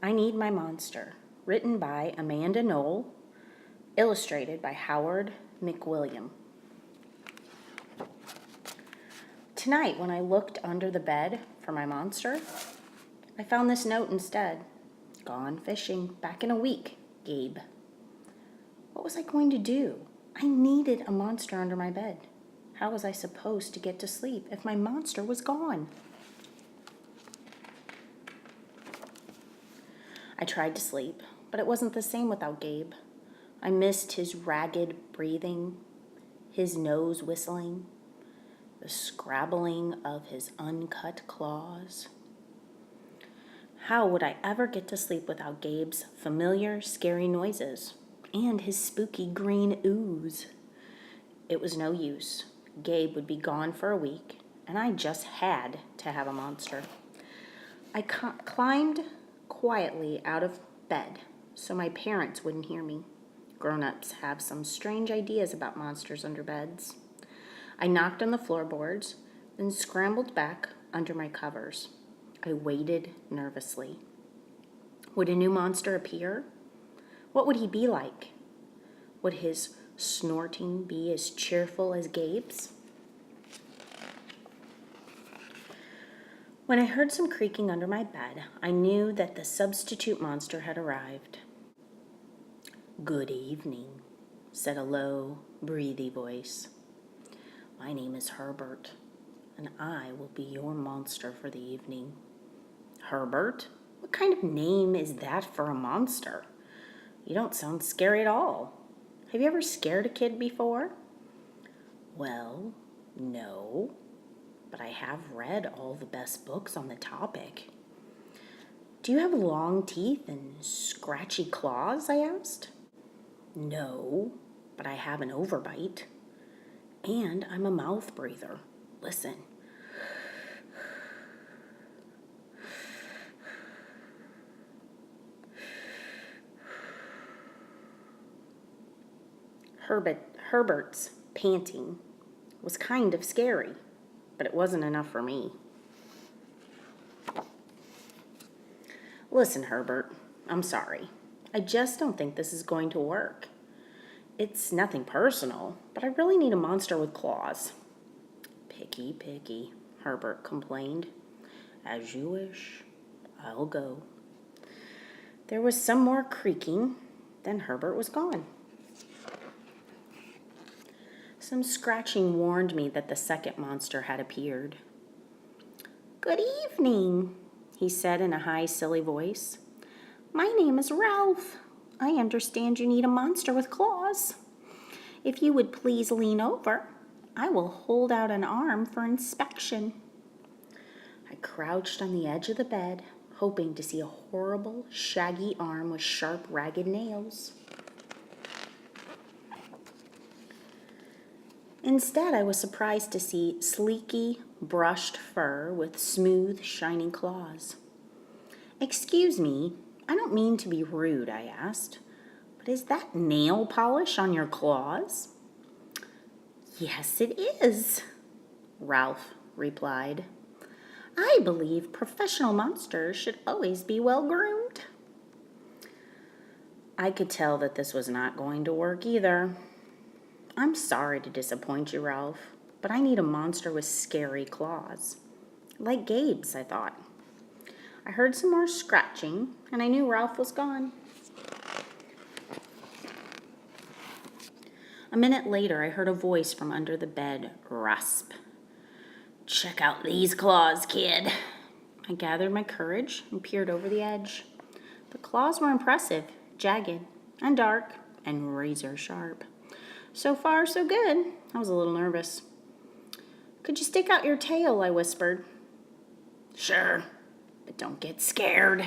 I Need My Monster, written by Amanda Knoll, illustrated by Howard McWilliam. Tonight, when I looked under the bed for my monster, I found this note instead. Gone fishing, back in a week, Gabe. What was I going to do? I needed a monster under my bed. How was I supposed to get to sleep if my monster was gone? I tried to sleep, but it wasn't the same without Gabe. I missed his ragged breathing, his nose whistling, the scrabbling of his uncut claws. How would I ever get to sleep without Gabe's familiar, scary noises and his spooky green ooze? It was no use. Gabe would be gone for a week, and I just had to have a monster. I climbed quietly out of bed so my parents wouldn't hear me. Grown-ups have some strange ideas about monsters under beds. I knocked on the floorboards, then scrambled back under my covers. I waited nervously. Would a new monster appear? What would he be like? Would his snorting be as cheerful as Gabe's? When I heard some creaking under my bed, I knew that the substitute monster had arrived. "Good evening," said a low, breathy voice. "My name is Herbert, and I will be your monster for the evening." Herbert? What kind of name is that for a monster? You don't sound scary at all. Have you ever scared a kid before? Well, no, but I have read all the best books on the topic. Do you have long teeth and scratchy claws? I asked. No, but I have an overbite. And I'm a mouth breather. Listen. Herbert's panting was kind of scary, but it wasn't enough for me. Listen, Herbert, I'm sorry. I just don't think this is going to work. It's nothing personal, but I really need a monster with claws. Picky, Herbert complained. As you wish, I'll go. There was some more creaking, then Herbert was gone. Some scratching warned me that the second monster had appeared. "Good evening," he said in a high, silly voice. "My name is Ralph. I understand you need a monster with claws. If you would please lean over, I will hold out an arm for inspection." I crouched on the edge of the bed, hoping to see a horrible, shaggy arm with sharp, ragged nails. Instead, I was surprised to see sleeky, brushed fur with smooth, shining claws. "Excuse me, I don't mean to be rude," I asked, "but is that nail polish on your claws?" "Yes, it is," Ralph replied. "I believe professional monsters should always be well groomed." I could tell that this was not going to work either. "I'm sorry to disappoint you, Ralph, but I need a monster with scary claws. Like Gabe's, I thought." I heard some more scratching, and I knew Ralph was gone. A minute later, I heard a voice from under the bed rasp. "Check out these claws, kid." I gathered my courage and peered over the edge. The claws were impressive, jagged, and dark, and razor sharp. So far, so good. I was a little nervous. "Could you stick out your tail?" I whispered. "Sure, but don't get scared."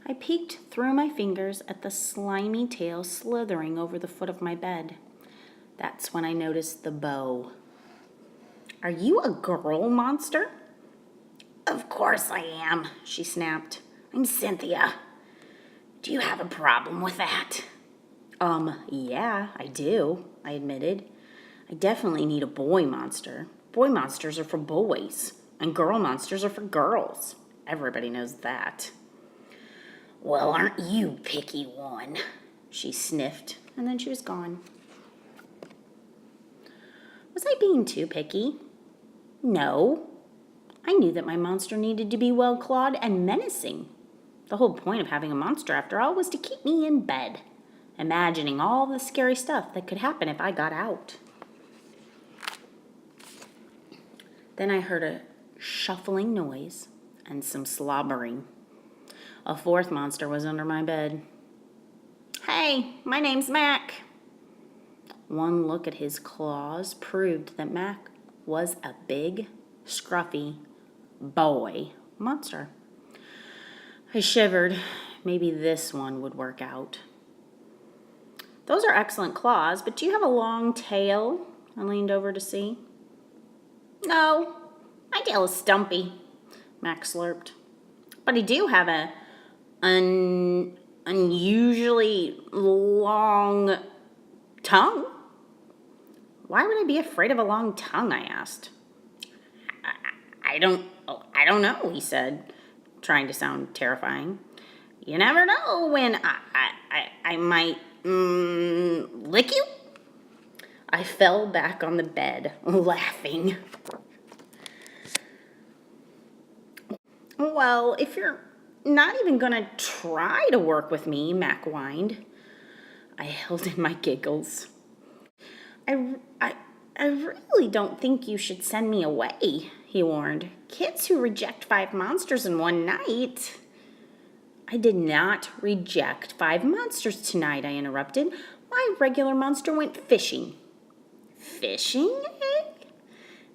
I peeked through my fingers at the slimy tail slithering over the foot of my bed. That's when I noticed the bow. "Are you a girl monster?" "Of course I am," she snapped. "I'm Cynthia. Do you have a problem with that?" Yeah, I do," I admitted. "I definitely need a boy monster. Boy monsters are for boys, and girl monsters are for girls. Everybody knows that. Well, aren't you picky one? She sniffed, and then she was gone. Was I being too picky? No. I knew that my monster needed to be well-clawed and menacing. The whole point of having a monster, after all, was to keep me in bed, imagining all the scary stuff that could happen if I got out. Then I heard a shuffling noise and some slobbering. A fourth monster was under my bed. Hey, my name's Mac. One look at his claws proved that Mac was a big, scruffy boy monster. I shivered. Maybe this one would work out. Those are excellent claws, but do you have a long tail? I leaned over to see. No, my tail is stumpy, Mac slurped. But I do have a unusually long tongue. Why would I be afraid of a long tongue? I asked. I don't know, he said, trying to sound terrifying. You never know when I might lick you. I fell back on the bed, laughing. Well, if you're not even gonna try to work with me, Mac whined. I held in my giggles. I really don't think you should send me away, he warned. Kids who reject 5 monsters in one night. I did not reject 5 monsters tonight, I interrupted. My regular monster went fishing. Fishing, eh?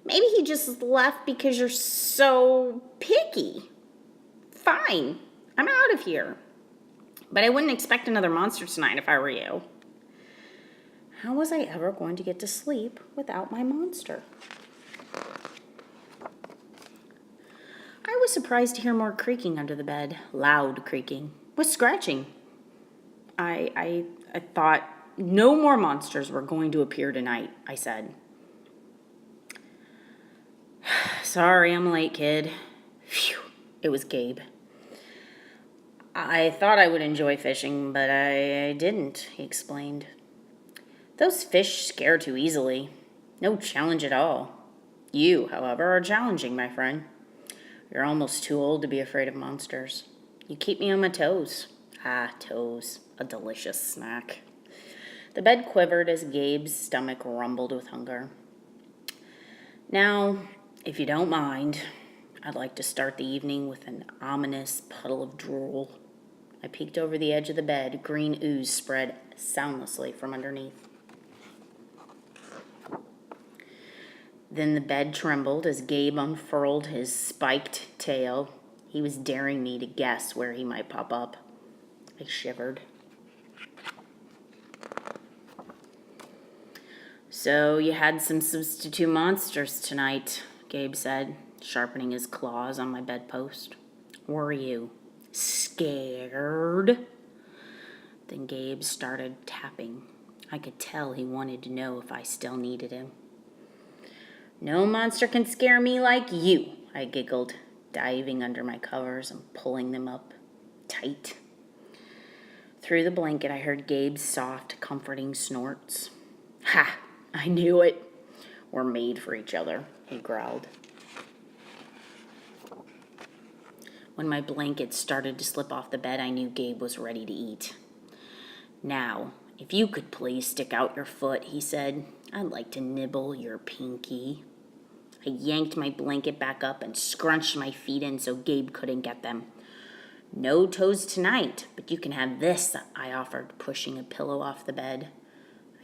Maybe he just left because you're so picky. Fine, I'm out of here. But I wouldn't expect another monster tonight if I were you. How was I ever going to get to sleep without my monster? I was surprised to hear more creaking under the bed. Loud creaking. With scratching. I thought no more monsters were going to appear tonight, I said. Sorry, I'm late, kid. Phew, it was Gabe. I thought I would enjoy fishing, but I didn't, he explained. Those fish scare too easily. No challenge at all. You, however, are challenging, my friend. You're almost too old to be afraid of monsters. You keep me on my toes. Ah, toes. A delicious snack. The bed quivered as Gabe's stomach rumbled with hunger. Now, if you don't mind, I'd like to start the evening with an ominous puddle of drool. I peeked over the edge of the bed. Green ooze spread soundlessly from underneath. Then the bed trembled as Gabe unfurled his spiked tail. He was daring me to guess where he might pop up. I shivered. So you had some substitute monsters tonight, Gabe said, sharpening his claws on my bedpost. Were you scared? Then Gabe started tapping. I could tell he wanted to know if I still needed him. No monster can scare me like you, I giggled, diving under my covers and pulling them up tight. Through the blanket, I heard Gabe's soft, comforting snorts. Ha! I knew it. We're made for each other, he growled. When my blanket started to slip off the bed, I knew Gabe was ready to eat. Now, if you could please stick out your foot, he said. I'd like to nibble your pinky. I yanked my blanket back up and scrunched my feet in so Gabe couldn't get them. No toes tonight, but you can have this, I offered, pushing a pillow off the bed.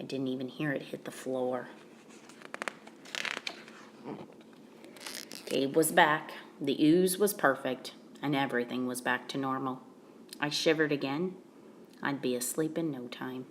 I didn't even hear it hit the floor. Gabe was back. The ooze was perfect, and everything was back to normal. I shivered again. I'd be asleep in no time.